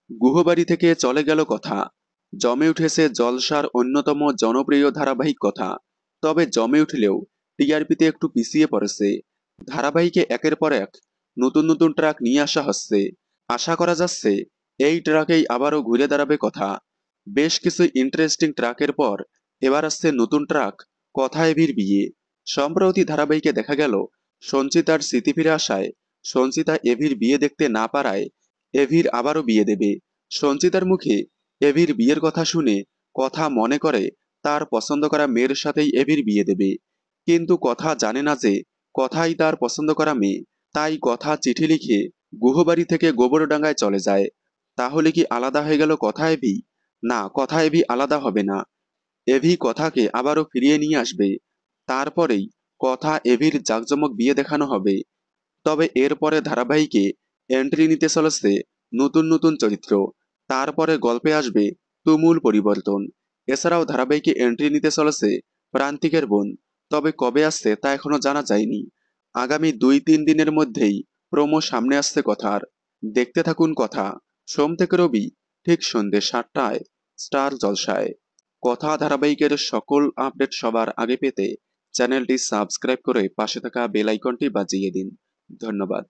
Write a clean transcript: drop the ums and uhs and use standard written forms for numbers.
গুহবাড়ি থেকে চলে গেল কথা। জমে উঠেছে জলসার অন্যতম জনপ্রিয় ধারাবাহিক কথা। তবে জমে উঠলেও টিআরপিতে একটু পিছিয়ে পড়েছে। ধারাবাহিকে একের পর এক নতুন নতুন ট্রাক নিয়ে আসা হচ্ছে। আশা করা যাচ্ছে এই ট্রাকেই আবারও ঘুরে দাঁড়াবে কথা। বেশ কিছু ইন্টারেস্টিং ট্রাকের পর এবার আসছে নতুন ট্রাক, কথা এভির বিয়ে। সম্প্রতি ধারাবাহিকে দেখা গেল সঞ্চিতার স্মৃতি ফিরে আসায় সঞ্চিতা এভির বিয়ে দেখতে না পারায় এভির আবারও বিয়ে দেবে। সঞ্চিতার মুখে এভির বিয়ের কথা শুনে কথা মনে করে তার পছন্দ করা মেয়ের সাথেই এভির বিয়ে দেবে। কিন্তু কথা জানে না যে কথাই তার পছন্দ করা মেয়ে। তাই কথা চিঠি লিখে গুহবাড়ি থেকে গোবরডাঙ্গায় চলে যায়। তাহলে কি আলাদা হয়ে গেল কথা এভি? না, কথা এভি আলাদা হবে না। এভি কথাকে আবারও ফিরিয়ে নিয়ে আসবে। তারপরেই কথা এভির জাঁকজমক বিয়ে দেখানো হবে। তবে এরপরে ধারাবাহিকে এন্ট্রি নিতে চলেছে নতুন নতুন চরিত্র। তারপরে গল্পে আসবে তুমুল পরিবর্তন। এছাড়াও ধারাবাহিকে এন্ট্রি নিতে চলেছে প্রান্তিকের বোন। তবে কবে আসছে তা এখনো জানা যায়নি। আগামী 2-3 দিনের মধ্যেই প্রোমো সামনে আসছে কথার। দেখতে থাকুন কথা, সোম থেকে রবি ঠিক সন্ধ্যে 7টায় স্টার জলসায়। কথা ধারাবাহিকের সকল আপডেট সবার আগে পেতে চ্যানেলটি সাবস্ক্রাইব করে পাশে থাকা বেল আইকনটি বাজিয়ে দিন। ধন্যবাদ।